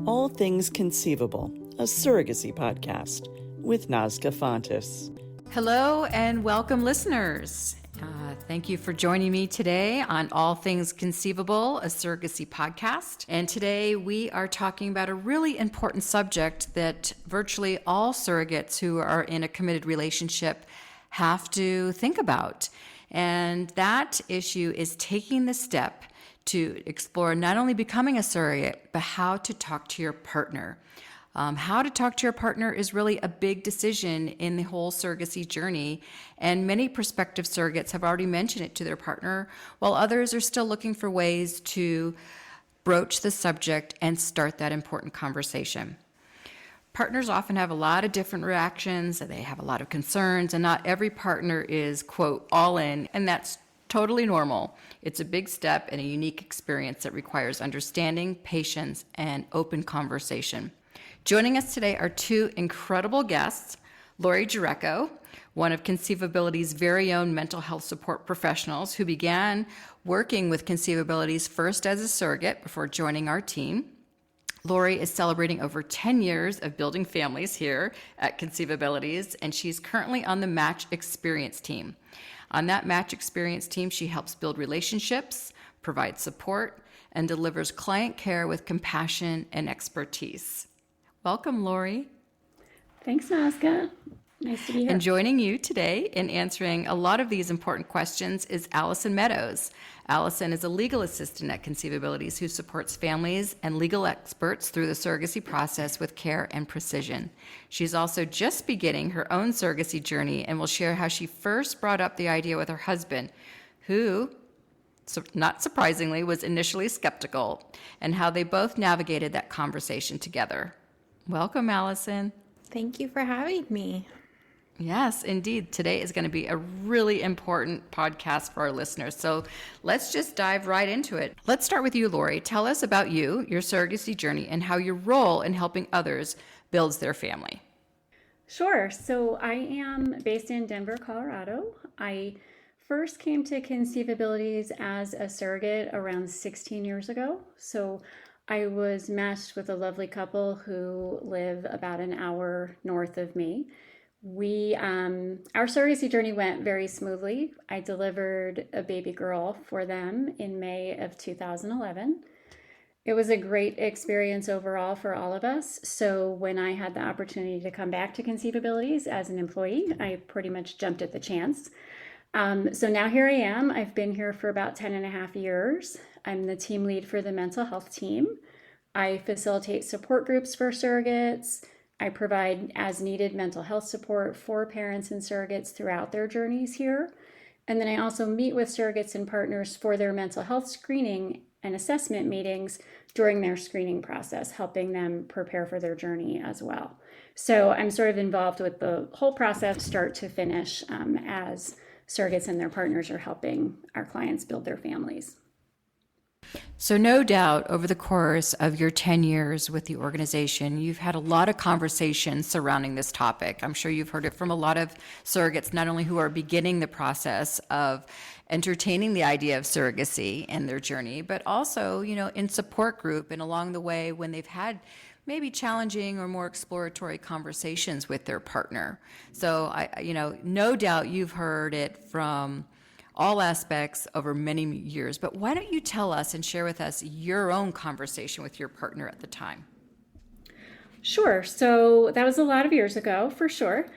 All Things Conceivable, a surrogacy podcast with Nazca Fontes. Hello and welcome, listeners. Thank you for joining me today on All Things Conceivable, a surrogacy podcast. And today we are talking about a really important subject that virtually all surrogates who are in a committed relationship have to think about. And that issue is taking the step to explore not only becoming a surrogate, but how to talk to your partner. How to talk to your partner is really a big decision in the whole surrogacy journey, and many prospective surrogates have already mentioned it to their partner, while others are still looking for ways to broach the subject and start that important conversation. Partners often have a lot of different reactions, they have a lot of concerns, and not every partner is, quote, all in, and that's totally normal. It's a big step and a unique experience that requires understanding, patience, and open conversation. Joining us today are two incredible guests, Lori Jurecko, one of ConceiveAbilities' very own mental health support professionals who began working with ConceiveAbilities first as a surrogate before joining our team. Lori is celebrating over 10 years of building families here at ConceiveAbilities, and she's currently on the Match Experience team. On that Match Experience team, she helps build relationships, provides support, and delivers client care with compassion and expertise. Welcome, Lori. Thanks, Nazca. Nice to be here. And joining you today in answering a lot of these important questions is Allyson Meadows. Allyson is a legal assistant at ConceiveAbilities who supports families and legal experts through the surrogacy process with care and precision. She's also just beginning her own surrogacy journey and will share how she first brought up the idea with her husband, who, not surprisingly, was initially skeptical, and how they both navigated that conversation together. Welcome, Allyson. Thank you for having me. Yes, indeed. Today is going to be a really important podcast for our listeners. So let's just dive right into it. Let's start with you, Lori. Tell us about you, your surrogacy journey, and how your role in helping others builds their family. Sure. So I am based in Denver, Colorado. I first came to ConceiveAbilities as a surrogate around 16 years ago. So I was matched with a lovely couple who live about an hour north of me. Our surrogacy journey went very smoothly. I delivered a baby girl for them in May of 2011. It was a great experience overall for all of us. So when I had the opportunity to come back to ConceiveAbilities as an employee, I pretty much jumped at the chance. So now here I am. I've been here for about 10 and a half years. I'm the team lead for the mental health team. I facilitate support groups for surrogates. I provide as needed mental health support for parents and surrogates throughout their journeys here. And then I also meet with surrogates and partners for their mental health screening and assessment meetings during their screening process, helping them prepare for their journey as well. So I'm sort of involved with the whole process, start to finish, as surrogates and their partners are helping our clients build their families. So no doubt over the course of your 10 years with the organization, you've had a lot of conversations surrounding this topic. I'm sure you've heard it from a lot of surrogates, not only who are beginning the process of entertaining the idea of surrogacy and their journey, but also, in support group and along the way when they've had maybe challenging or more exploratory conversations with their partner. So no doubt you've heard it from all aspects over many years, but why don't you tell us and share with us your own conversation with your partner at the time? Sure. So that was a lot of years ago, for sure.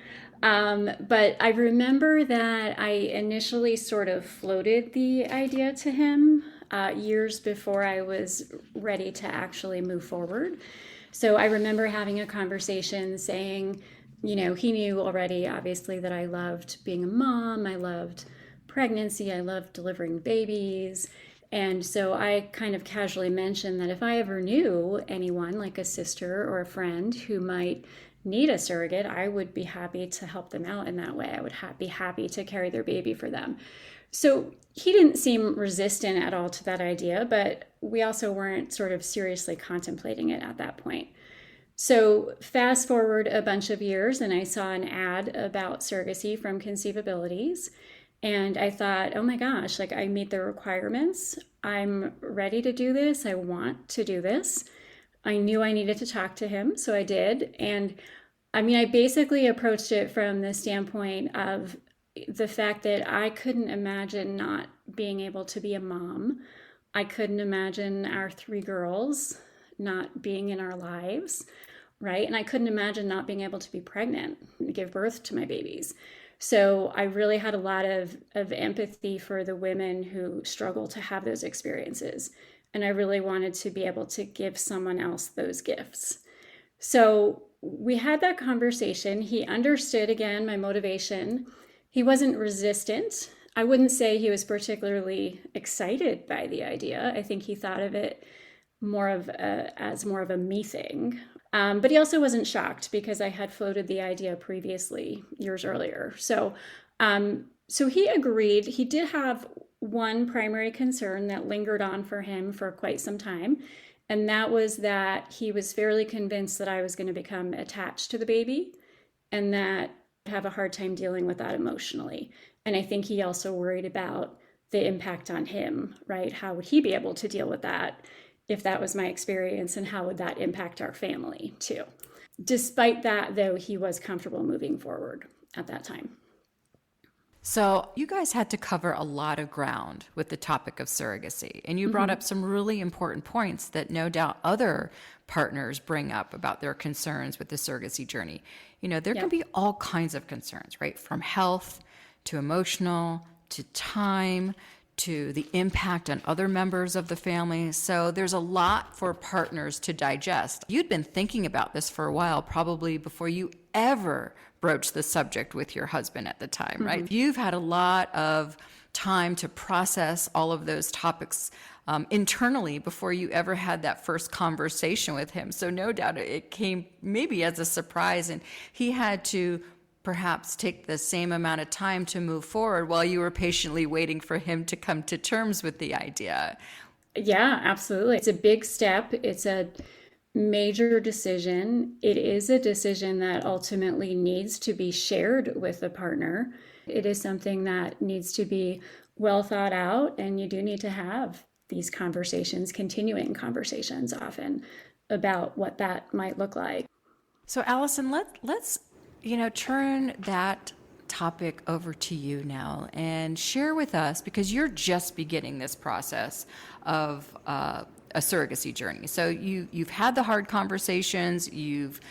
But I remember that I initially sort of floated the idea to him years before I was ready to actually move forward. So I remember having a conversation saying, he knew already, obviously, that I loved being a mom. I loved pregnancy. I loved delivering babies. And so I kind of casually mentioned that if I ever knew anyone, like a sister or a friend, who might need a surrogate, I would be happy to help them out in that way. I would be happy to carry their baby for them. So he didn't seem resistant at all to that idea, but we also weren't sort of seriously contemplating it at that point. So fast forward a bunch of years, and I saw an ad about surrogacy from ConceiveAbilities. And I thought, oh my gosh, I meet the requirements. I'm ready to do this. I want to do this. I knew I needed to talk to him, so I did. And I mean, I basically approached it from the standpoint of the fact that I couldn't imagine not being able to be a mom. I couldn't imagine our three girls not being in our lives, right? And I couldn't imagine not being able to be pregnant and give birth to my babies. So I really had a lot of empathy for the women who struggle to have those experiences. And I really wanted to be able to give someone else those gifts. So we had that conversation. He understood, again, my motivation. He wasn't resistant. I wouldn't say he was particularly excited by the idea. I think he thought of it as more of a me thing. But he also wasn't shocked because I had floated the idea previously, years earlier. So he agreed. He did have one primary concern that lingered on for him for quite some time. And that was that he was fairly convinced that I was going to become attached to the baby and that I'd have a hard time dealing with that emotionally. And I think he also worried about the impact on him, right? How would he be able to deal with that if that was my experience, and how would that impact our family too? Despite that, though, he was comfortable moving forward at that time. So you guys had to cover a lot of ground with the topic of surrogacy, and you brought up some really important points that no doubt other partners bring up about their concerns with the surrogacy journey. You know, there can be all kinds of concerns, right? From health to emotional to time to the impact on other members of the family. So there's a lot for partners to digest. You'd been thinking about this for a while, probably before you ever broached the subject with your husband at the time, right? You've had a lot of time to process all of those topics internally before you ever had that first conversation with him. So no doubt it came maybe as a surprise, and he had to perhaps take the same amount of time to move forward while you were patiently waiting for him to come to terms with the idea. Yeah, absolutely. It's a big step. It's a major decision. It is a decision that ultimately needs to be shared with a partner. It is something that needs to be well thought out, and you do need to have these conversations, continuing conversations often about what that might look like. So Allyson, let's turn that topic over to you now and share with us, because you're just beginning this process of a surrogacy journey. So you've had the hard conversations, you've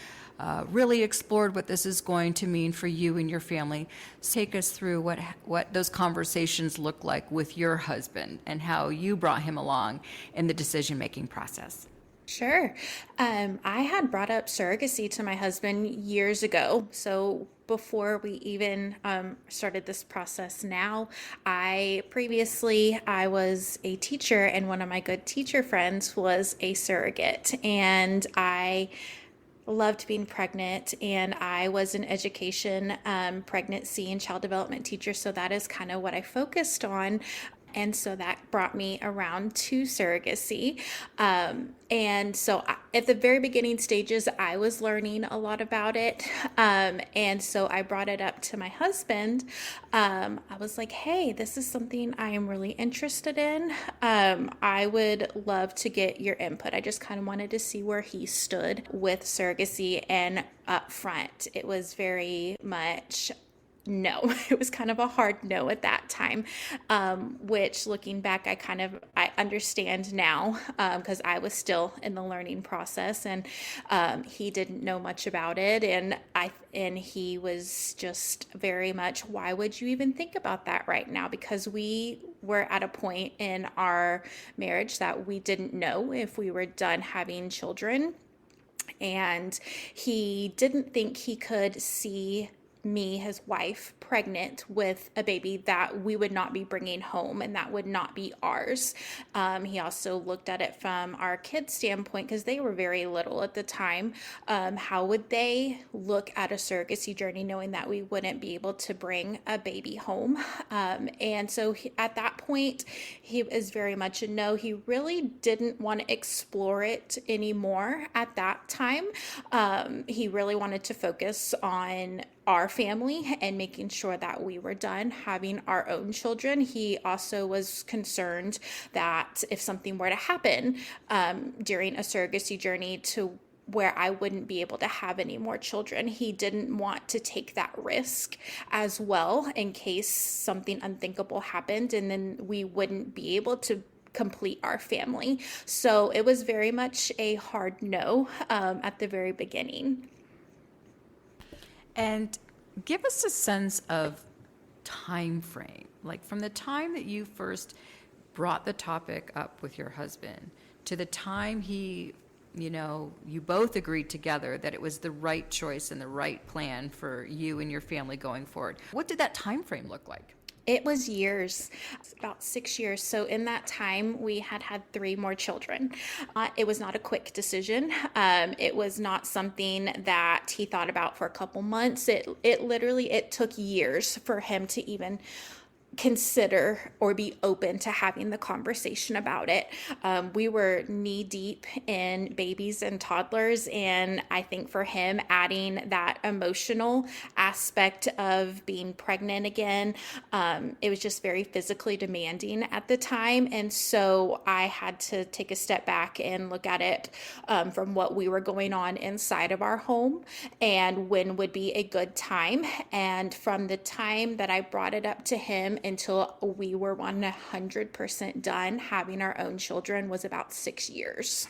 really explored what this is going to mean for you and your family. Take us through what those conversations look like with your husband and how you brought him along in the decision-making process. Sure. I had brought up surrogacy to my husband years ago. So before we even started this process now, I was a teacher, and one of my good teacher friends was a surrogate. And I loved being pregnant, and I was an education, pregnancy and child development teacher. So that is kind of what I focused on. And so that brought me around to surrogacy. And so at the very beginning stages, I was learning a lot about it. And so I brought it up to my husband. I was like, hey, this is something I am really interested in. I would love to get your input. I just kind of wanted to see where he stood with surrogacy. And up front, it was very much no. It was kind of a hard no at that time, which looking back, I understand now, because I was still in the learning process, and he didn't know much about it. And he was just very much, why would you even think about that right now? Because we were at a point in our marriage that we didn't know if we were done having children. And he didn't think he could see me, his wife, pregnant with a baby that we would not be bringing home and that would not be ours. He also looked at it from our kids' standpoint, because they were very little at the time. How would they look at a surrogacy journey knowing that we wouldn't be able to bring a baby home? And so at that point, he was very much a no. He really didn't want to explore it anymore at that time. He really wanted to focus on our family and making sure that we were done having our own children. He also was concerned that if something were to happen during a surrogacy journey to where I wouldn't be able to have any more children, he didn't want to take that risk as well in case something unthinkable happened and then we wouldn't be able to complete our family. So it was very much a hard no at the very beginning. And give us a sense of time frame, like from the time that you first brought the topic up with your husband to the time he, you both agreed together that it was the right choice and the right plan for you and your family going forward. What did that time frame look like? It was years, about 6 years. So in that time, we had 3 more children. It was not a quick decision. It was not something that he thought about for a couple months. It took years for him to even consider or be open to having the conversation about it. We were knee deep in babies and toddlers, and I think for him, adding that emotional aspect of being pregnant again, it was just very physically demanding at the time. And so I had to take a step back and look at it from what we were going on inside of our home and when would be a good time. And from the time that I brought it up to him until we were 100% done having our own children was about 6 years.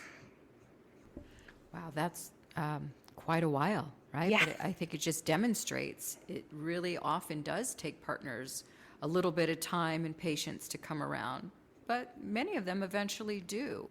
Wow, that's quite a while, right? Yeah. But I think it just demonstrates it really often does take partners a little bit of time and patience to come around, but many of them eventually do.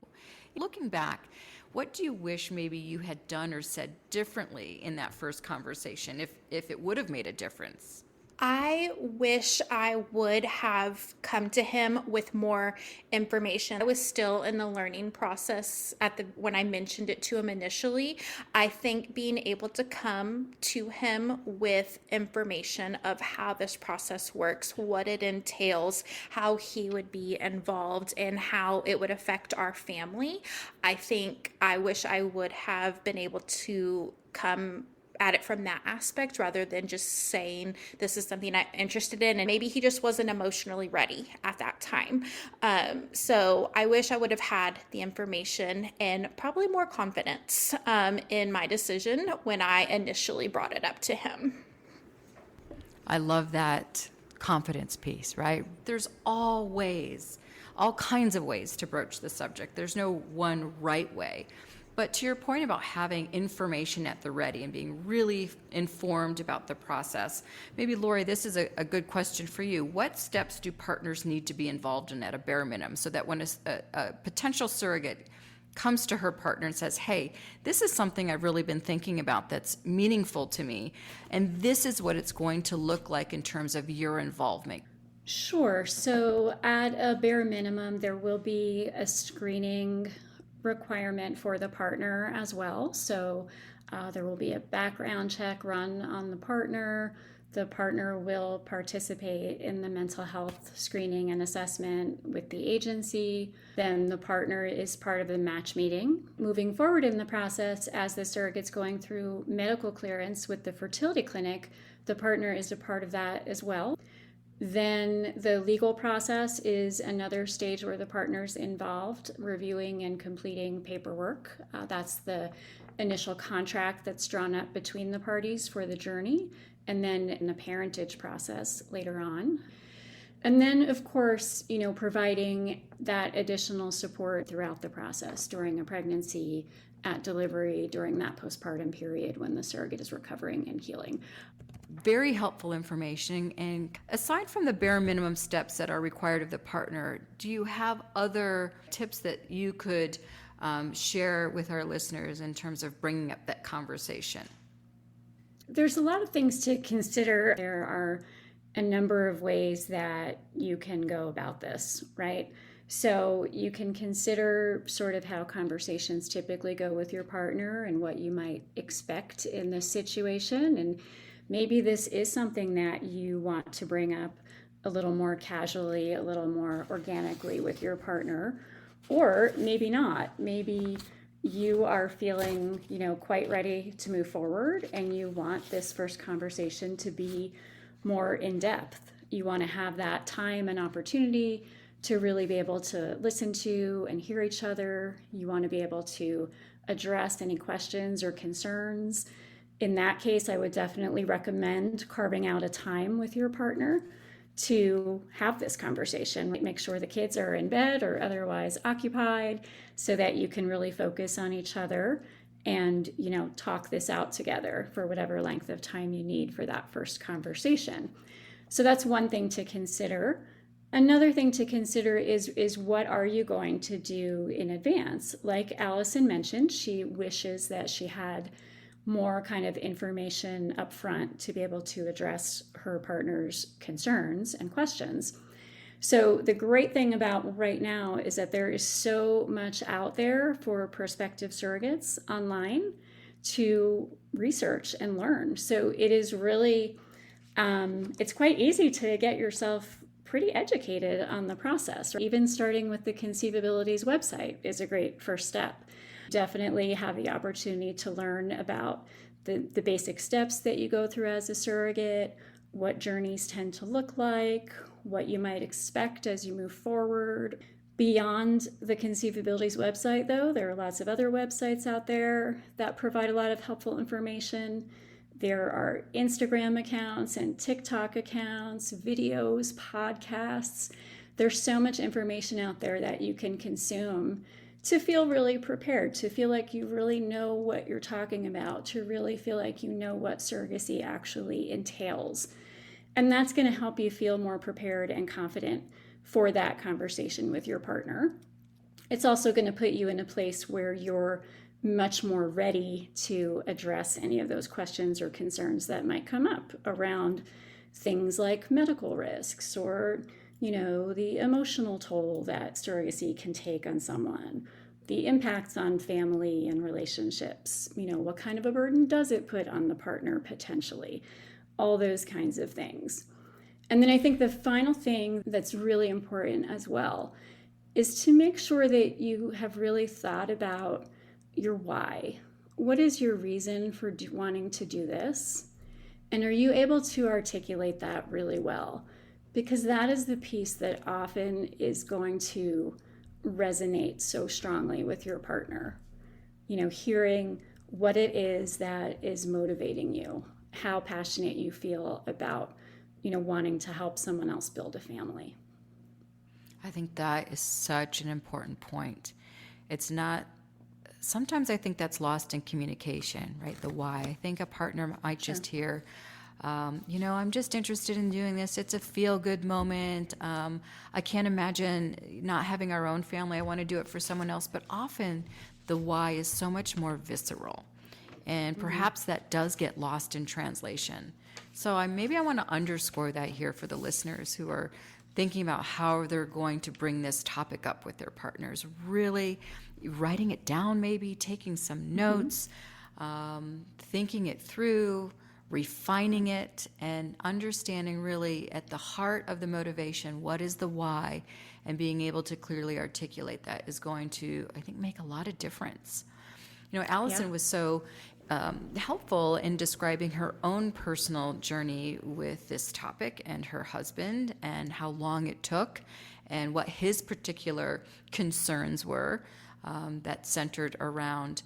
Looking back, what do you wish maybe you had done or said differently in that first conversation, if it would have made a difference? I wish I would have come to him with more information. I was still in the learning process when I mentioned it to him initially. I think being able to come to him with information of how this process works, what it entails, how he would be involved, and how it would affect our family, I wish I would have been able to come at it from that aspect rather than just saying this is something I'm interested in, and maybe he just wasn't emotionally ready at that time. So I wish I would have had the information and probably more confidence in my decision when I initially brought it up to him. I love that confidence piece, right? There's all kinds of ways to broach the subject. There's no one right way. But to your point about having information at the ready and being really informed about the process, maybe Lori, this is a good question for you. What steps do partners need to be involved in at a bare minimum so that when a potential surrogate comes to her partner and says, hey, this is something I've really been thinking about that's meaningful to me, and this is what it's going to look like in terms of your involvement? Sure. So at a bare minimum, there will be a screening requirement for the partner as well. So there will be a background check run on the partner. The partner will participate in the mental health screening and assessment with the agency. Then the partner is part of the match meeting. Moving forward in the process, as the surrogate's going through medical clearance with the fertility clinic, the partner is a part of that as well. Then the legal process is another stage where the partner's involved, reviewing and completing paperwork. That's the initial contract that's drawn up between the parties for the journey, and then in the parentage process later on. And then, of course, providing that additional support throughout the process during a pregnancy, at delivery, during that postpartum period when the surrogate is recovering and healing. Very helpful information. And aside from the bare minimum steps that are required of the partner, do you have other tips that you could share with our listeners in terms of bringing up that conversation? There's a lot of things to consider. There are a number of ways that you can go about this, right? So you can consider sort of how conversations typically go with your partner and what you might expect in this situation. And maybe this is something that you want to bring up a little more casually, a little more organically with your partner, or maybe not. Maybe you are feeling, quite ready to move forward, and you want this first conversation to be more in depth. You want to have that time and opportunity to really be able to listen to and hear each other. You want to be able to address any questions or concerns. In that case, I would definitely recommend carving out a time with your partner to have this conversation. Make sure the kids are in bed or otherwise occupied so that you can really focus on each other and, talk this out together for whatever length of time you need for that first conversation. So that's one thing to consider. Another thing to consider is what are you going to do in advance? Like Allyson mentioned, she wishes that she had more kind of information up front to be able to address her partner's concerns and questions. So the great thing about right now is that there is so much out there for prospective surrogates online to research and learn. So it is really, it's quite easy to get yourself pretty educated on the process. Even starting with the ConceiveAbilities website is a great first step. Definitely have the opportunity to learn about the basic steps that you go through as a surrogate, what journeys tend to look like, what you might expect as you move forward. Beyond the ConceiveAbilities website, though, there are lots of other websites out there that provide a lot of helpful information. There are Instagram accounts and TikTok accounts, videos, podcasts. There's so much information out there that you can consume to feel really prepared, to feel like you really know what you're talking about, to really feel like you know what surrogacy actually entails. And that's going to help you feel more prepared and confident for that conversation with your partner. It's also going to put you in a place where you're much more ready to address any of those questions or concerns that might come up around things like medical risks or the emotional toll that surrogacy can take on someone, the impacts on family and relationships, what kind of a burden does it put on the partner potentially, all those kinds of things. And then I think the final thing that's really important as well is to make sure that you have really thought about your why. What is your reason for wanting to do this? And are you able to articulate that really well? Because that is the piece that often is going to resonate so strongly with your partner. Hearing what it is that is motivating you, how passionate you feel about, wanting to help someone else build a family. I think that is such an important point. It's not, sometimes I think that's lost in communication, right? The why. I think a partner might just hear, I'm just interested in doing this. It's a feel-good moment. I can't imagine not having our own family. I want to do it for someone else. But often the why is so much more visceral. And perhaps that does get lost in translation. So maybe I want to underscore that here for the listeners who are thinking about how they're going to bring this topic up with their partners. Really writing it down, maybe taking some notes, thinking it through, refining it, and understanding really at the heart of the motivation, what is the why, and being able to clearly articulate that is going to, I think, make a lot of difference. Allyson was so helpful in describing her own personal journey with this topic and her husband and how long it took and what his particular concerns were that centered around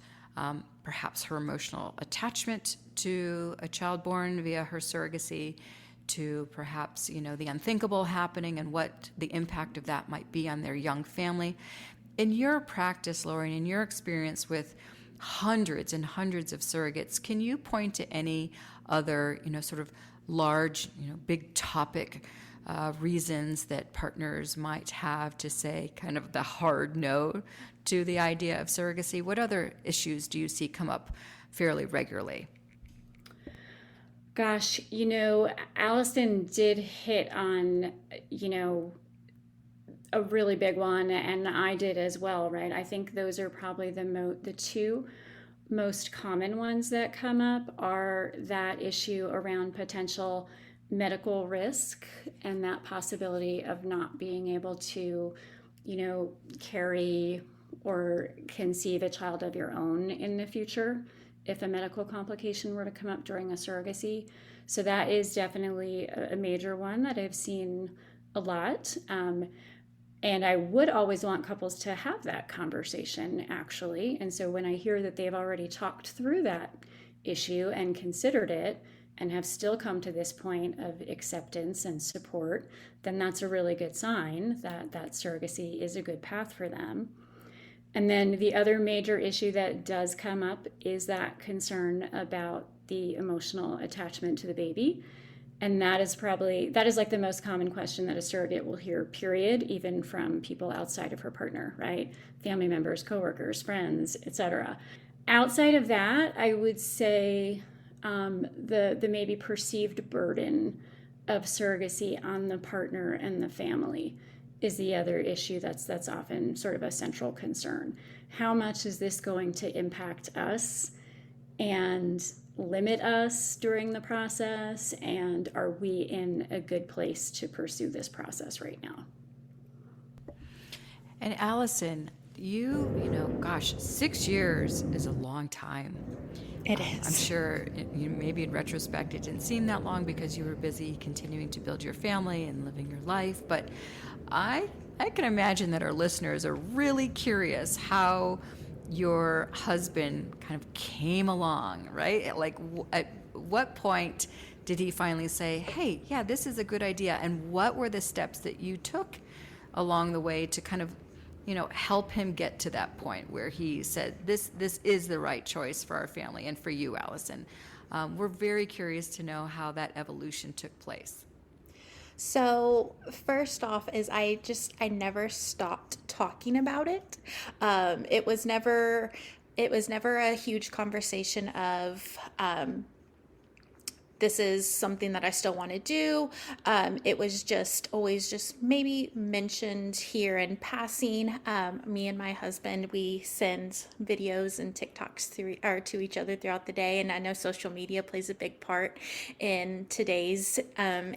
perhaps her emotional attachment to a child born via her surrogacy, to perhaps, the unthinkable happening and what the impact of that might be on their young family. In your practice, Lori, in your experience with hundreds and hundreds of surrogates, can you point to any other, sort of large, big topic reasons that partners might have to say kind of the hard no to the idea of surrogacy? What other issues do you see come up fairly regularly? Gosh, Allyson did hit on, a really big one, and I did as well, right? I think those are probably the two most common ones that come up are that issue around potential medical risk and that possibility of not being able to, carry or conceive a child of your own in the future if a medical complication were to come up during a surrogacy. So that is definitely a major one that I've seen a lot. And I would always want couples to have that conversation, actually. And so when I hear that they've already talked through that issue and considered it and have still come to this point of acceptance and support, then that's a really good sign that surrogacy is a good path for them. And then the other major issue that does come up is that concern about the emotional attachment to the baby. And that is like the most common question that a surrogate will hear, period, even from people outside of her partner, right? Family members, coworkers, friends, etc. Outside of that, I would say the maybe perceived burden of surrogacy on the partner and the family is the other issue that's often sort of a central concern. How much is this going to impact us and limit us during the process? And are we in a good place to pursue this process right now? And Allyson, you know, gosh, 6 years is a long time. It is. I'm sure maybe in retrospect it didn't seem that long because you were busy continuing to build your family and living your life. But I can imagine that our listeners are really curious how your husband kind of came along, right? Like, at what point did he finally say, hey, yeah, this is a good idea? And what were the steps that you took along the way to kind of, you know, help him get to that point where he said, this is the right choice for our family and for you, Allyson? We're very curious to know how that evolution took place. So first off is I never stopped talking about it. It was never a huge conversation of, this is something that I still want to do. It was just always just maybe mentioned here in passing. Me and my husband, we send videos and TikToks to each other throughout the day. And I know social media plays a big part in today's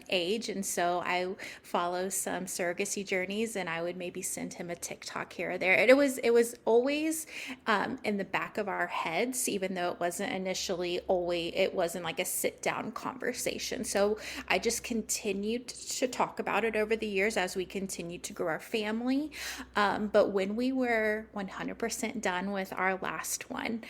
age. And so I follow some surrogacy journeys, and I would maybe send him a TikTok here or there. And it was always in the back of our heads, even though it wasn't initially it wasn't like a sit down conversation. So I just continued to talk about it over the years as we continued to grow our family. But when we were 100% done with our last one,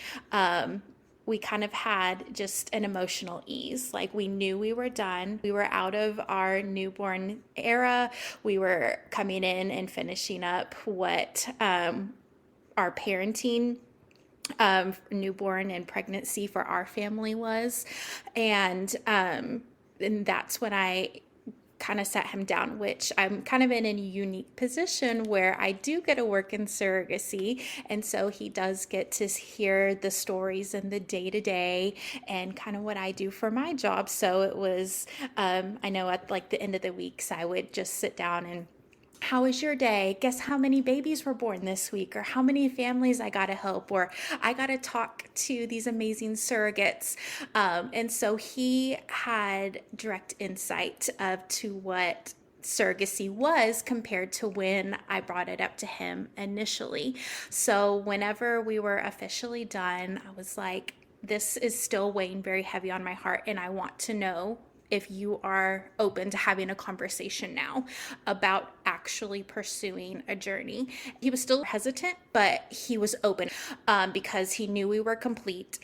we kind of had just an emotional ease. Like, we knew we were done. We were out of our newborn era. We were coming in and finishing up what our parenting newborn and pregnancy for our family was. And that's when I kind of sat him down, which I'm kind of in a unique position where I do get to work in surrogacy. And so he does get to hear the stories and the day-to-day and kind of what I do for my job. So it was, I know at like the end of the weeks, I would just sit down and, how was your day? Guess how many babies were born this week? Or how many families I got to help? Or I got to talk to these amazing surrogates. And so he had direct insight to what surrogacy was compared to when I brought it up to him initially. So whenever we were officially done, I was like, this is still weighing very heavy on my heart, and I want to know if you are open to having a conversation now about actually pursuing a journey. He was still hesitant, but he was open because he knew we were complete.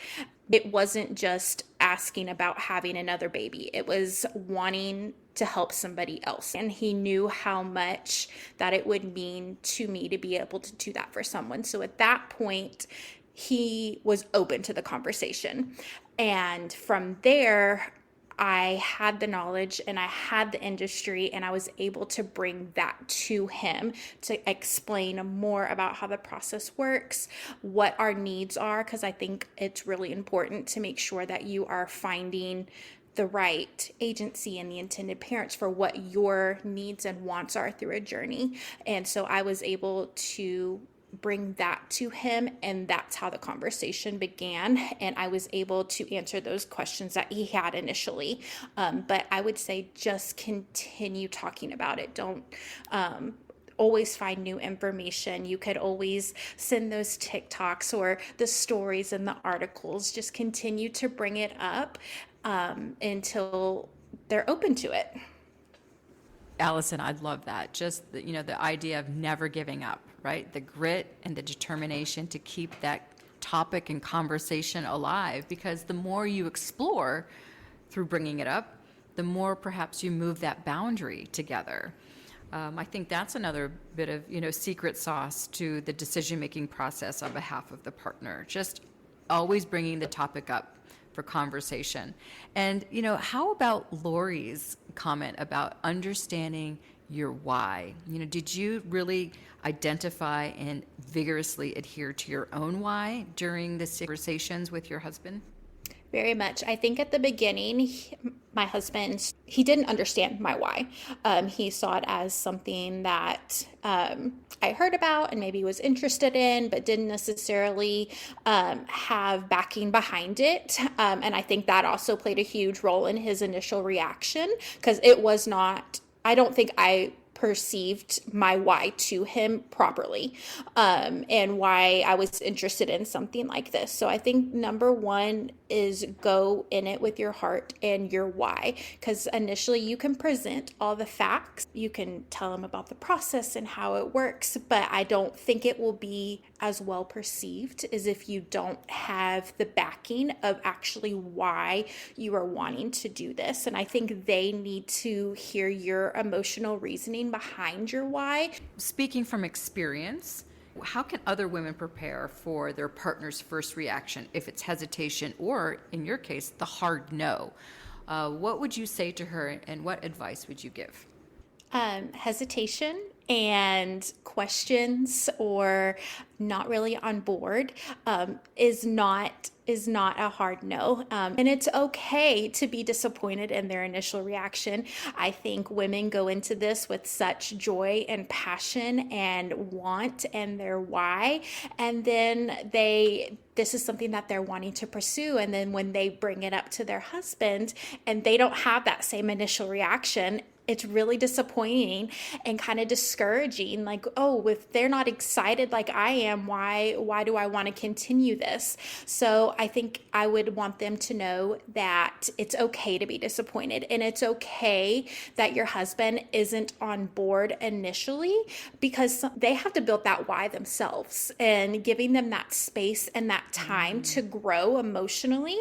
It wasn't just asking about having another baby. It was wanting to help somebody else. And he knew how much that it would mean to me to be able to do that for someone. So at that point, he was open to the conversation. And from there, I had the knowledge and I had the industry, and I was able to bring that to him to explain more about how the process works, what our needs are, because I think it's really important to make sure that you are finding the right agency and the intended parents for what your needs and wants are through a journey. And so I was able to bring that to him, and that's how the conversation began, and I was able to answer those questions that he had initially. But I would say just continue talking about it. Don't always find new information. You could always send those TikToks or the stories and the articles. Just continue to bring it up until they're open to it. Allyson, I love that. Just the idea of never giving up, right? The grit and the determination to keep that topic and conversation alive, because the more you explore through bringing it up, the more perhaps you move that boundary together. I think that's another bit of secret sauce to the decision-making process on behalf of the partner. Just always bringing the topic up for conversation. And how about Lori's comment about understanding your why? Did you really identify and vigorously adhere to your own why during the conversations with your husband? Very much. I think at the beginning, my husband, he didn't understand my why. He saw it as something that I heard about and maybe was interested in, but didn't necessarily have backing behind it. And I think that also played a huge role in his initial reaction, because it was not, I don't think I perceived my why to him properly, and why I was interested in something like this. So I think number one is go in it with your heart and your why, because initially you can present all the facts, you can tell them about the process and how it works, but I don't think it will be as well perceived as if you don't have the backing of actually why you are wanting to do this. And I think they need to hear your emotional reasoning behind your why. Speaking from experience, how can other women prepare for their partner's first reaction if it's hesitation or, in your case, the hard no? What would you say to her, and what advice would you give? Hesitation and questions or not really on board is not a hard no. And it's okay to be disappointed in their initial reaction. I think women go into this with such joy and passion and want and their why. And then this is something that they're wanting to pursue. And then when they bring it up to their husband and they don't have that same initial reaction, it's really disappointing and kind of discouraging. Like, oh, if they're not excited like I am, why do I want to continue this? So I think I would want them to know that it's okay to be disappointed, and it's okay that your husband isn't on board initially, because they have to build that why themselves, and giving them that space and that time to grow emotionally,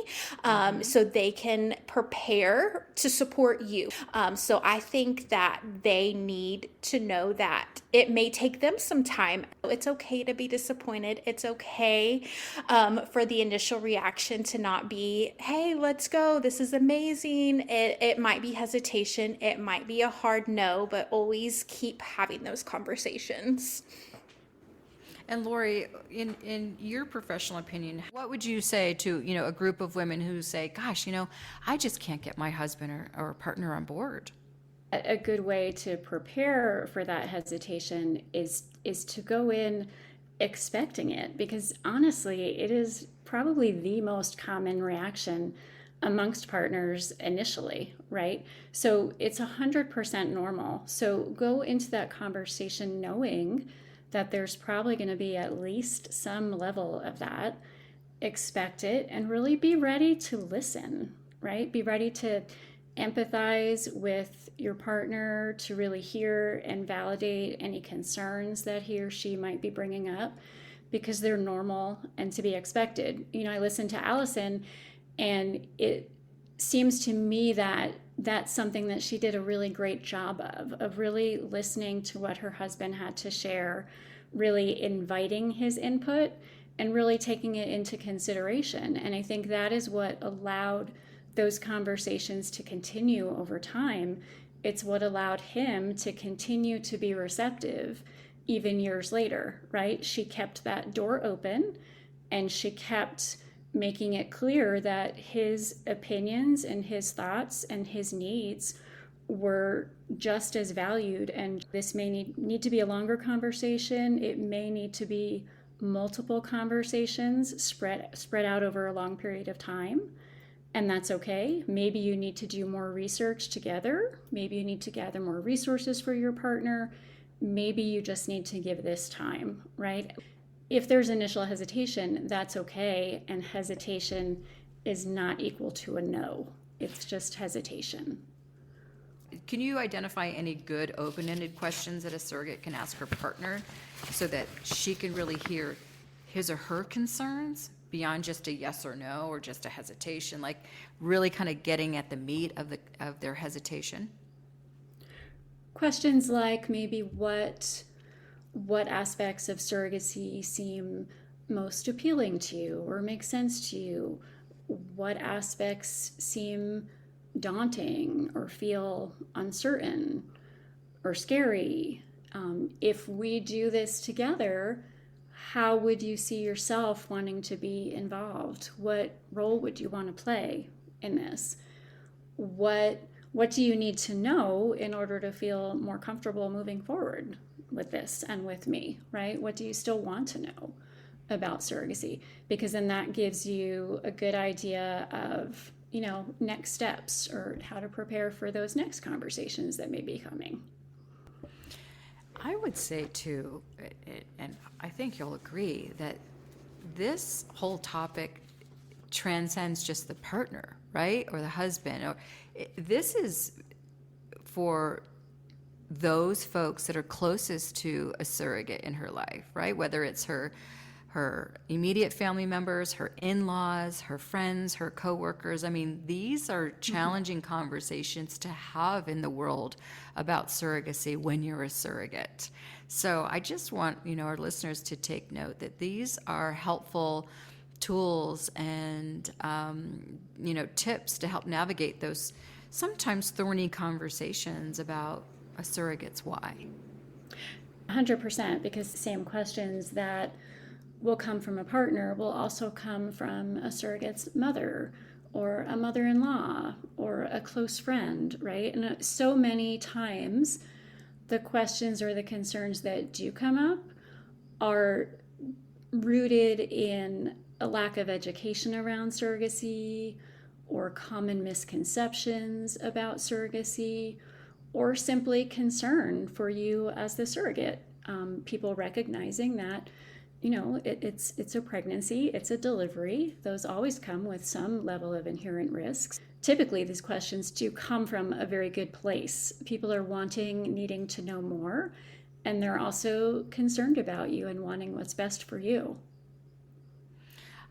so they can prepare to support you. So I think that they need to know that it may take them some time. It's okay to be disappointed. It's okay for the initial reaction to not be, hey, let's go, this is amazing. It might be hesitation. It might be a hard no, but always keep having those conversations. And Lori, in your professional opinion, what would you say to a group of women who say, gosh, I just can't get my husband or partner on board? A good way to prepare for that hesitation is to go in expecting it, because honestly, it is probably the most common reaction amongst partners initially, right? So it's 100% normal. So go into that conversation knowing that there's probably going to be at least some level of that. Expect it and really be ready to listen, right? Be ready to empathize with your partner, to really hear and validate any concerns that he or she might be bringing up, because they're normal and to be expected. I listened to Allyson, and it seems to me that that's something that she did a really great job of really listening to what her husband had to share, really inviting his input and really taking it into consideration. And I think that is what allowed those conversations to continue over time. It's what allowed him to continue to be receptive even years later, right? She kept that door open, and she kept making it clear that his opinions and his thoughts and his needs were just as valued. And this may need to be a longer conversation. It may need to be multiple conversations spread out over a long period of time. And that's okay. Maybe you need to do more research together. Maybe you need to gather more resources for your partner. maybe you just need to give this time, right? If there's initial hesitation, that's okay. And hesitation is not equal to a no. It's just hesitation. Can you identify any good open-ended questions that a surrogate can ask her partner so that she can really hear his or her concerns beyond just a yes or no or just a hesitation, like really kind of getting at the meat of their hesitation? Questions like maybe what aspects of surrogacy seem most appealing to you or make sense to you? What aspects seem daunting or feel uncertain or scary? If we do this together, how would you see yourself wanting to be involved? What role would you want to play in this? What do you need to know in order to feel more comfortable moving forward with this and with me, right? What do you still want to know about surrogacy? Because then that gives you a good idea of, next steps or how to prepare for those next conversations that may be coming. I would say too, and I think you'll agree, that this whole topic transcends just the partner, right? Or the husband. This is for those folks that are closest to a surrogate in her life, right? Whether it's her immediate family members, her in-laws, her friends, her coworkers. I mean, these are challenging conversations to have in the world about surrogacy when you're a surrogate. So I just want, our listeners to take note that these are helpful tools and, tips to help navigate those sometimes thorny conversations about a surrogate's why. 100%, because the same questions that will come from a partner will also come from a surrogate's mother or a mother-in-law or a close friend, right? And so many times the questions or the concerns that do come up are rooted in a lack of education around surrogacy or common misconceptions about surrogacy or simply concern for you as the surrogate. People recognizing that it's a pregnancy, it's a delivery. Those always come with some level of inherent risks. Typically, these questions do come from a very good place. People are needing to know more, and they're also concerned about you and wanting what's best for you.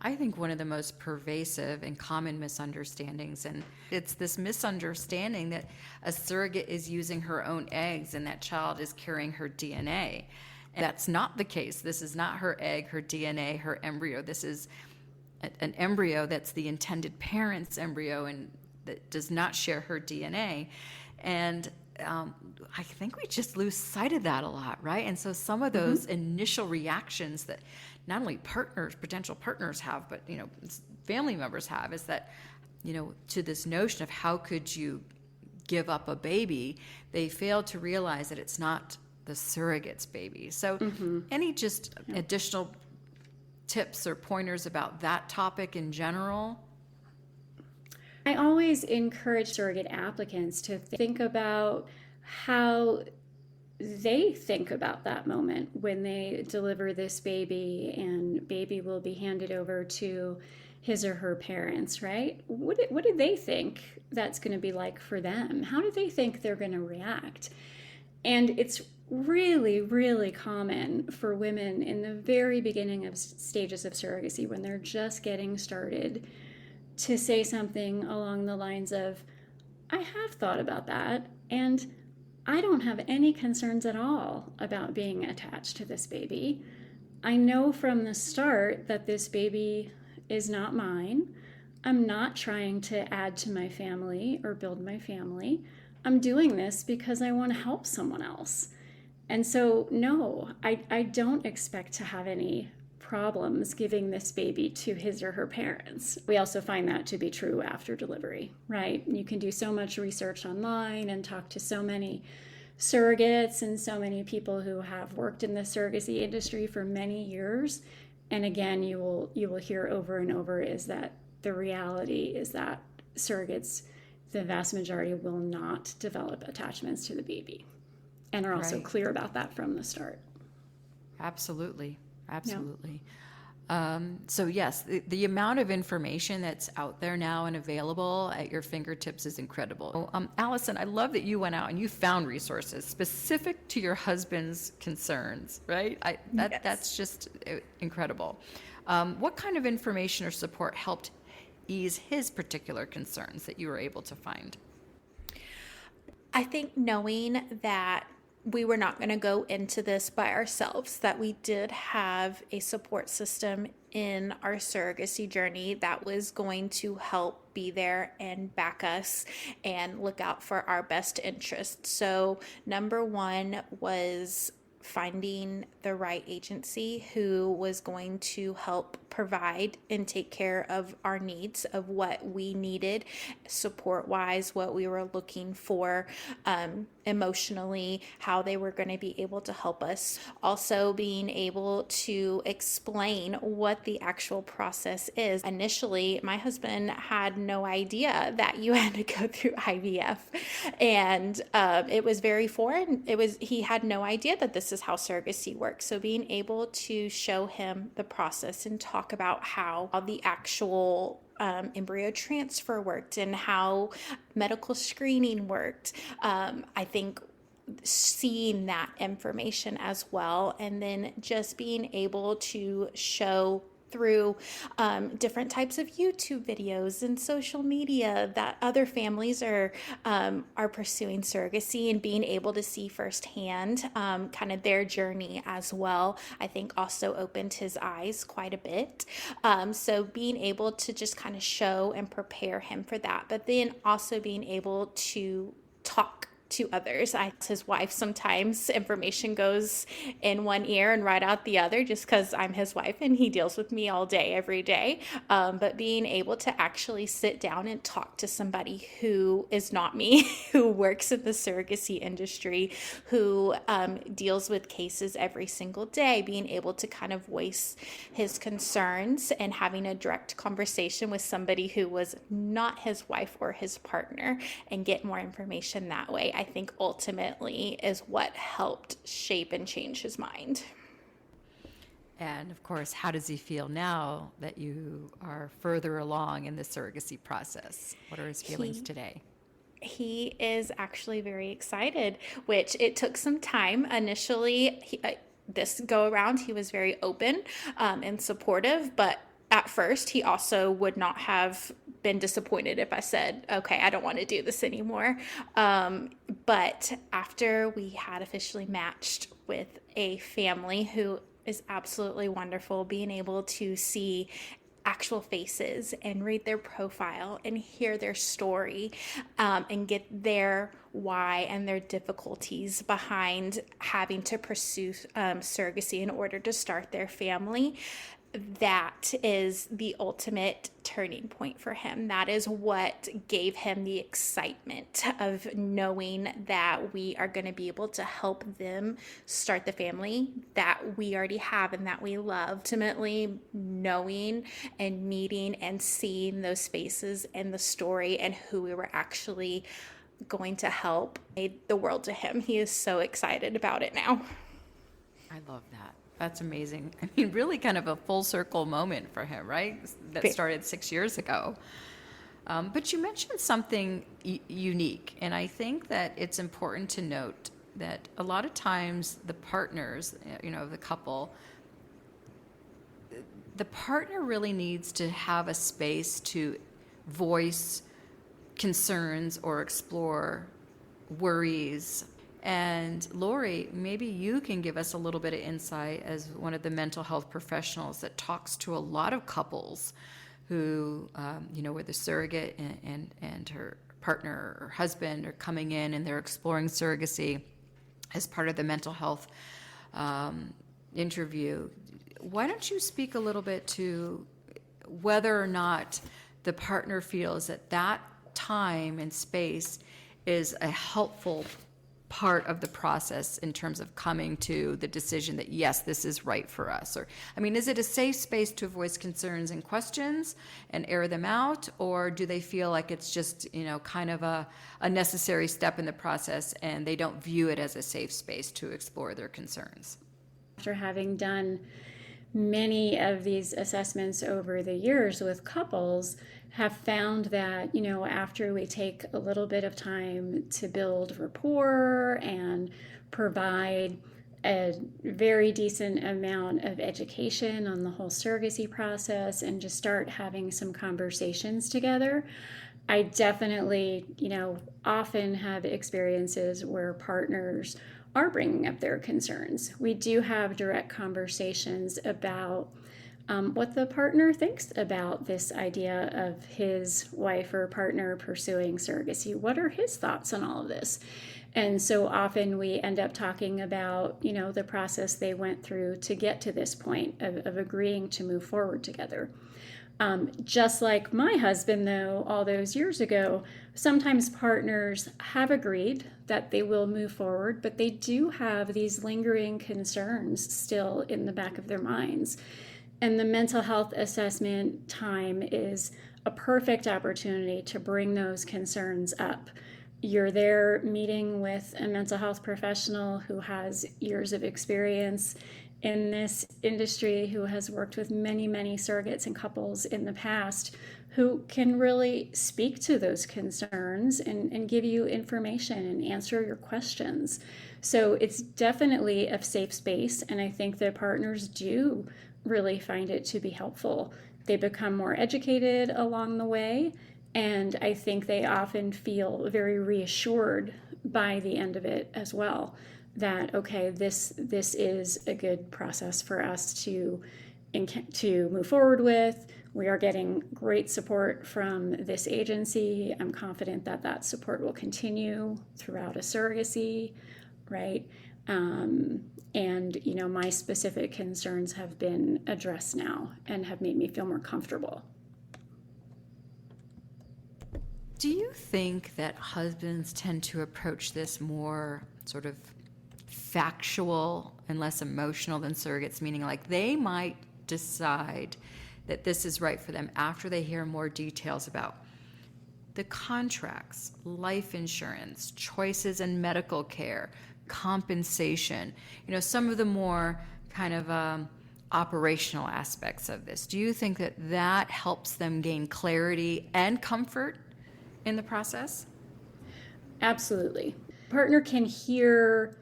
I think one of the most pervasive and common misunderstandings, and it's this misunderstanding that a surrogate is using her own eggs and that child is carrying her DNA. And that's not the case. This is not her egg, her DNA, her embryo. This is an embryo that's the intended parent's embryo and that does not share her DNA. And I think we just lose sight of that a lot, right? And so some of those initial reactions that not only potential partners have, but family members have, is that to this notion of how could you give up a baby, they fail to realize that it's not the surrogate's baby. So any just additional tips or pointers about that topic in general? I always encourage surrogate applicants to think about how they think about that moment when they deliver this baby and baby will be handed over to his or her parents, right? What do they think that's going to be like for them? How do they think they're going to react? And it's really, really common for women in the very beginning of stages of surrogacy, when they're just getting started, to say something along the lines of, I have thought about that, and I don't have any concerns at all about being attached to this baby. I know from the start that this baby is not mine. I'm not trying to add to my family or build my family. I'm doing this because I want to help someone else. And so, no, I don't expect to have any problems giving this baby to his or her parents. We also find that to be true after delivery, right? You can do so much research online and talk to so many surrogates and so many people who have worked in the surrogacy industry for many years. And again, you will hear over and over is that the reality is that surrogates, the vast majority, will not develop attachments to the baby. and are also Right. clear about that from the start. Absolutely. Absolutely. So yes, the amount of information that's out there now and available at your fingertips is incredible. Allyson, I love that you went out and you found resources specific to your husband's concerns, right? Yes. That's just incredible. What kind of information or support helped ease his particular concerns that you were able to find? I think knowing that we were not going to go into this by ourselves, that we did have a support system in our surrogacy journey that was going to help be there and back us and look out for our best interests. So, number one was finding the right agency who was going to help provide and take care of our needs, of what we needed support wise, what we were looking for emotionally, how they were going to be able to help us. Also, being able to explain what the actual process is. Initially, my husband had no idea that you had to go through IVF, and it was very foreign. He had no idea that this is how surrogacy works. So being able to show him the process and talk about how the actual embryo transfer worked and how medical screening worked. I think seeing that information as well, and then just being able to show through different types of YouTube videos and social media that other families are pursuing surrogacy, and being able to see firsthand kind of their journey as well, I think also opened his eyes quite a bit. So being able to just kind of show and prepare him for that, but then also being able to talk to others. His wife, sometimes information goes in one ear and right out the other, just because I'm his wife and he deals with me all day, every day. But being able to actually sit down and talk to somebody who is not me, who works in the surrogacy industry, who deals with cases every single day, being able to kind of voice his concerns and having a direct conversation with somebody who was not his wife or his partner, and get more information that way, I think ultimately is what helped shape and change his mind. And of course, how does he feel now that you are further along in the surrogacy process? What are his feelings today? He is actually very excited, which it took some time. Initially, this go around, he was very open and supportive, but at first, he also would not have been disappointed if I said, okay, I don't want to do this anymore. But after we had officially matched with a family who is absolutely wonderful, being able to see actual faces and read their profile and hear their story and get their why and their difficulties behind having to pursue surrogacy in order to start their family, that is the ultimate turning point for him. That is what gave him the excitement of knowing that we are going to be able to help them start the family that we already have and that we love. Ultimately, knowing and meeting and seeing those faces and the story and who we were actually going to help made the world to him. He is so excited about it now. I love that. That's amazing. I mean, really kind of a full circle moment for him, right? That started 6 years ago. But you mentioned something unique, and I think that it's important to note that a lot of times the partners, the couple, the partner really needs to have a space to voice concerns or explore worries. And Lori, maybe you can give us a little bit of insight as one of the mental health professionals that talks to a lot of couples who, where the surrogate and her partner or husband are coming in and they're exploring surrogacy as part of the mental health interview. Why don't you speak a little bit to whether or not the partner feels that that time and space is a helpful part of the process in terms of coming to the decision that, yes, this is right for us? Or, I mean, is it a safe space to voice concerns and questions and air them out? Or do they feel like it's just, kind of a necessary step in the process and they don't view it as a safe space to explore their concerns? After having done many of these assessments over the years with couples, have found that, after we take a little bit of time to build rapport and provide a very decent amount of education on the whole surrogacy process and just start having some conversations together, I definitely, often have experiences where partners are bringing up their concerns. We do have direct conversations about what the partner thinks about this idea of his wife or partner pursuing surrogacy. What are his thoughts on all of this? And so often we end up talking about, the process they went through to get to this point of agreeing to move forward together. Just like my husband, though, all those years ago, sometimes partners have agreed that they will move forward, but they do have these lingering concerns still in the back of their minds. And the mental health assessment time is a perfect opportunity to bring those concerns up. You're there meeting with a mental health professional who has years of experience in this industry, who has worked with many, many surrogates and couples in the past, who can really speak to those concerns and give you information and answer your questions. So it's definitely a safe space, and I think that partners do really find it to be helpful. They become more educated along the way, and I think they often feel very reassured by the end of it as well, that, okay, this is a good process for us to move forward with. We are getting great support from this agency. I'm confident that that support will continue throughout a surrogacy, right? And, my specific concerns have been addressed now and have made me feel more comfortable. Do you think that husbands tend to approach this more sort of factual and less emotional than surrogates, meaning like they might decide that this is right for them after they hear more details about the contracts, life insurance, choices in medical care, compensation, some of the more kind of operational aspects of this? Do you think that that helps them gain clarity and comfort in the process? Absolutely. Partner can hear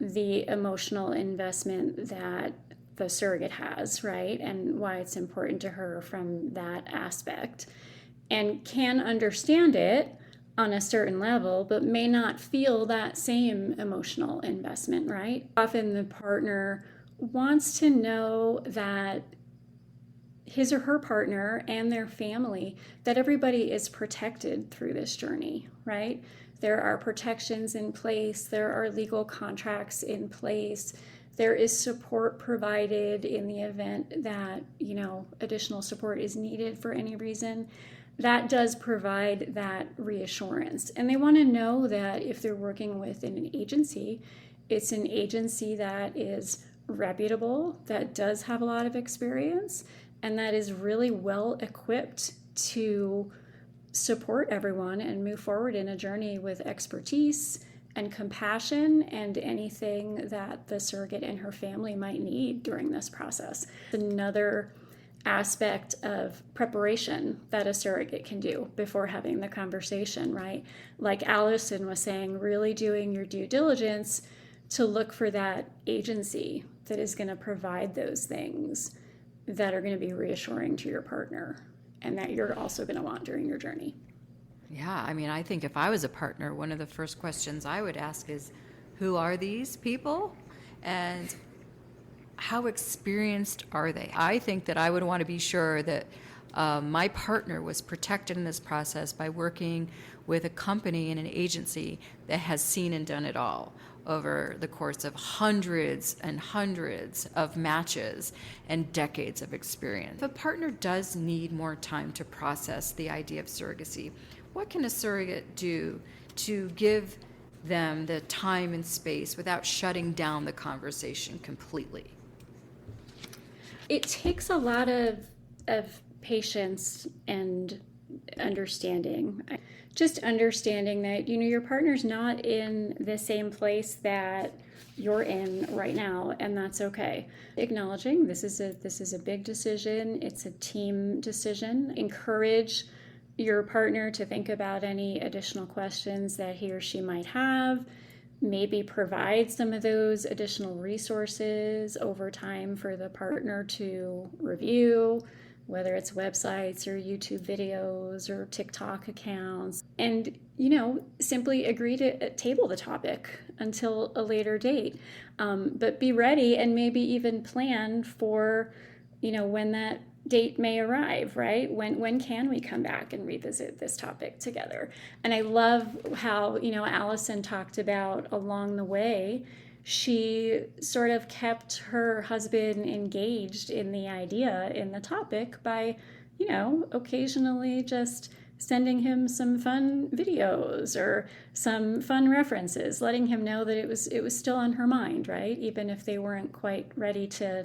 the emotional investment that the surrogate has, right? And why it's important to her from that aspect, and can understand it on a certain level, but may not feel that same emotional investment, right? Often the partner wants to know that his or her partner and their family, that everybody is protected through this journey, right? There are protections in place, there are legal contracts in place, there is support provided in the event that, additional support is needed for any reason. That does provide that reassurance. And they want to know that if they're working with an agency, it's an agency that is reputable, that does have a lot of experience, and that is really well equipped to support everyone and move forward in a journey with expertise and compassion and anything that the surrogate and her family might need during this process. Another aspect of preparation that a surrogate can do before having the conversation, right? Like Allyson was saying, really doing your due diligence to look for that agency that is going to provide those things that are going to be reassuring to your partner and that you're also going to want during your journey. Yeah, I think if I was a partner, one of the first questions I would ask is, who are these people? And how experienced are they? I think that I would want to be sure that my partner was protected in this process by working with a company and an agency that has seen and done it all over the course of hundreds and hundreds of matches and decades of experience. If a partner does need more time to process the idea of surrogacy, what can a surrogate do to give them the time and space without shutting down the conversation completely? It takes a lot of patience and understanding. Just understanding that, your partner's not in the same place that you're in right now, and that's okay. Acknowledging this is a big decision. It's a team decision. Encourage your partner to think about any additional questions that he or she might have. Maybe provide some of those additional resources over time for the partner to review, whether it's websites or YouTube videos or TikTok accounts. And, simply agree to table the topic until a later date. But be ready and maybe even plan for, when that date may arrive, right? When can we come back and revisit this topic together? And I love how, Allyson talked about along the way, she sort of kept her husband engaged in the idea, in the topic by, occasionally just sending him some fun videos or some fun references, letting him know that it was still on her mind, right? Even if they weren't quite ready to,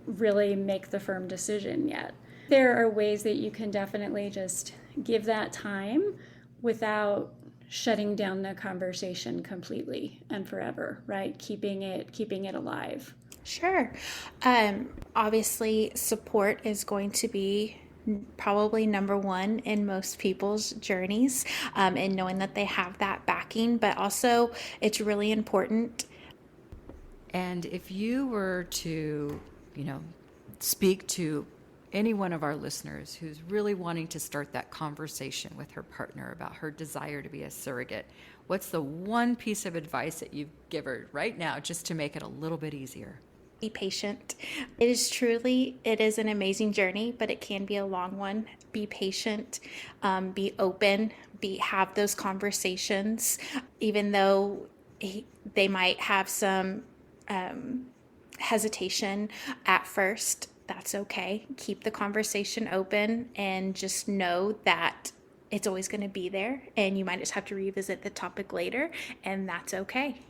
really make the firm decision yet. There are ways that you can definitely just give that time without shutting down the conversation completely and forever, right? Keeping it alive. Sure. Obviously, support is going to be probably number one in most people's journeys, and knowing that they have that backing, but also it's really important. And if you were to, speak to any one of our listeners who's really wanting to start that conversation with her partner about her desire to be a surrogate, what's the one piece of advice that you'd give her right now just to make it a little bit easier? Be patient. It is an amazing journey, but it can be a long one. Be patient, be open, have those conversations, even though they might have some hesitation at first. That's okay. Keep the conversation open and just know that it's always going to be there, and you might just have to revisit the topic later, and that's okay.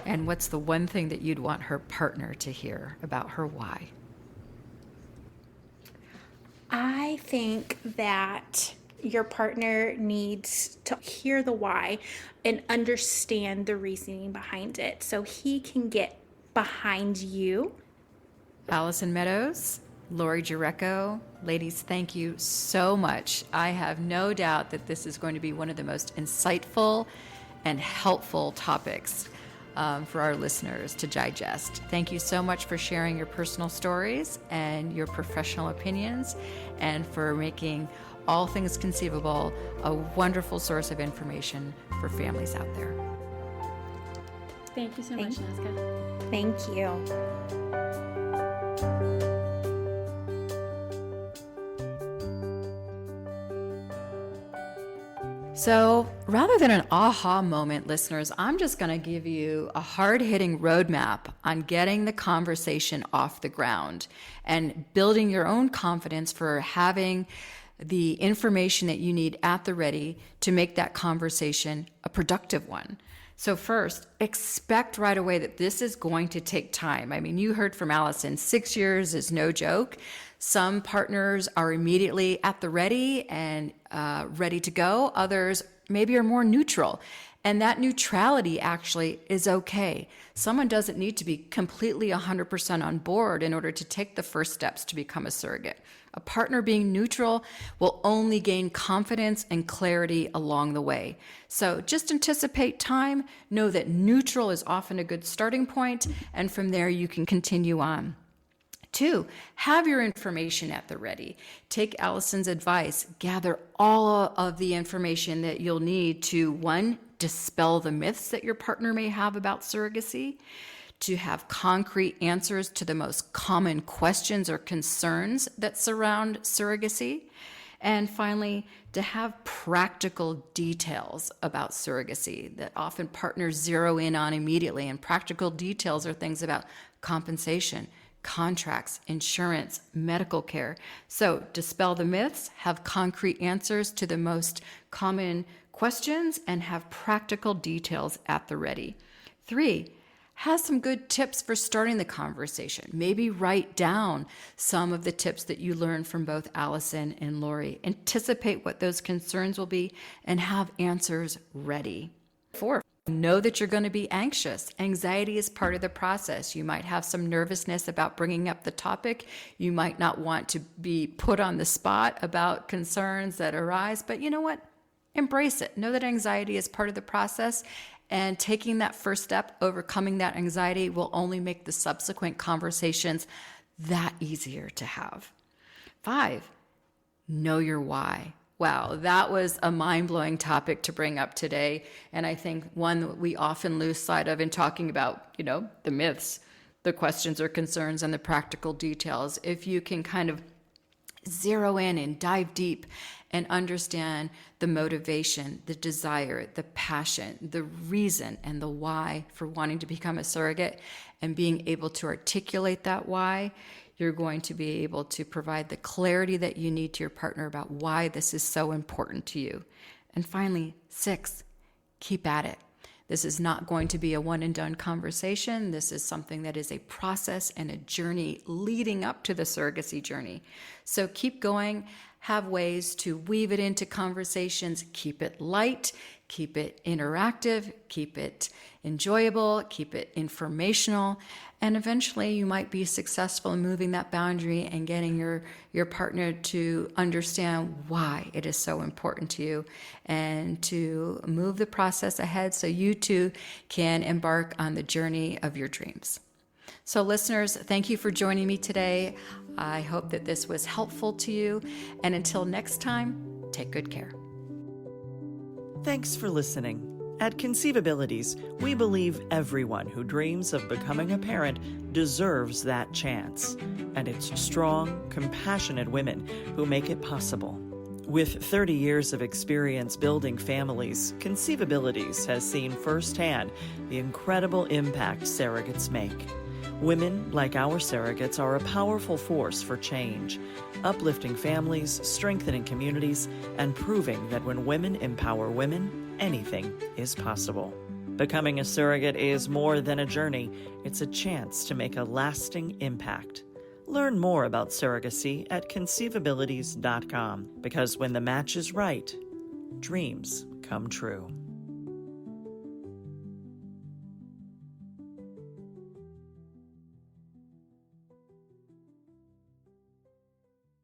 And what's the one thing that you'd want her partner to hear about her why? I think that your partner needs to hear the why and understand the reasoning behind it so he can get behind you. Allyson Meadows, Lori Jurecko, ladies, thank you so much. I have no doubt that this is going to be one of the most insightful and helpful topics for our listeners to digest. Thank you so much for sharing your personal stories and your professional opinions, and for making All Things Conceivable a wonderful source of information for families out there. Thank you so much, Nazca. Thank you. So rather than an aha moment, listeners, I'm just going to give you a hard-hitting roadmap on getting the conversation off the ground and building your own confidence for having the information that you need at the ready to make that conversation a productive one. So first, expect right away that this is going to take time. I mean, you heard from Allyson, 6 years is no joke. Some partners are immediately at the ready and ready to go. Others maybe are more neutral. And that neutrality actually is okay. Someone doesn't need to be completely 100% on board in order to take the first steps to become a surrogate. A partner being neutral will only gain confidence and clarity along the way. So just anticipate time, know that neutral is often a good starting point, and from there you can continue on. 2, have your information at the ready. Take Allyson's advice, gather all of the information that you'll need to, 1, dispel the myths that your partner may have about surrogacy, to have concrete answers to the most common questions or concerns that surround surrogacy, and finally, to have practical details about surrogacy that often partners zero in on immediately. And practical details are things about compensation, contracts, insurance, medical care. So dispel the myths, have concrete answers to the most common questions, and have practical details at the ready. 3, has some good tips for starting the conversation. Maybe write down some of the tips that you learned from both Allyson and Lori. Anticipate what those concerns will be and have answers ready. 4, know that you're going to be anxious. Anxiety is part of the process. You might have some nervousness about bringing up the topic. You might not want to be put on the spot about concerns that arise, but you know what? Embrace it. Know that anxiety is part of the process, and taking that first step, overcoming that anxiety, will only make the subsequent conversations that easier to have. 5, know your why. Wow, that was a mind-blowing topic to bring up today, and I think one that we often lose sight of in talking about, the myths, the questions or concerns, and the practical details. If you can kind of zero in and dive deep and understand the motivation, the desire, the passion, the reason, and the why for wanting to become a surrogate, and being able to articulate that why, you're going to be able to provide the clarity that you need to your partner about why this is so important to you. And finally, 6, keep at it. This is not going to be a one and done conversation. This is something that is a process and a journey leading up to the surrogacy journey. So keep going, have ways to weave it into conversations, keep it light, keep it interactive, keep it enjoyable, keep it informational, and eventually you might be successful in moving that boundary and getting your partner to understand why it is so important to you, and to move the process ahead so you two can embark on the journey of your dreams. So listeners, thank you for joining me today. I hope that this was helpful to you, and until next time, take good care. Thanks for listening. At ConceiveAbilities, we believe everyone who dreams of becoming a parent deserves that chance. And it's strong, compassionate women who make it possible. With 30 years of experience building families, ConceiveAbilities has seen firsthand the incredible impact surrogates make. Women, like our surrogates, are a powerful force for change, uplifting families, strengthening communities, and proving that when women empower women, anything is possible. Becoming a surrogate is more than a journey. It's a chance to make a lasting impact. Learn more about surrogacy at ConceiveAbilities.com, because when the match is right, dreams come true.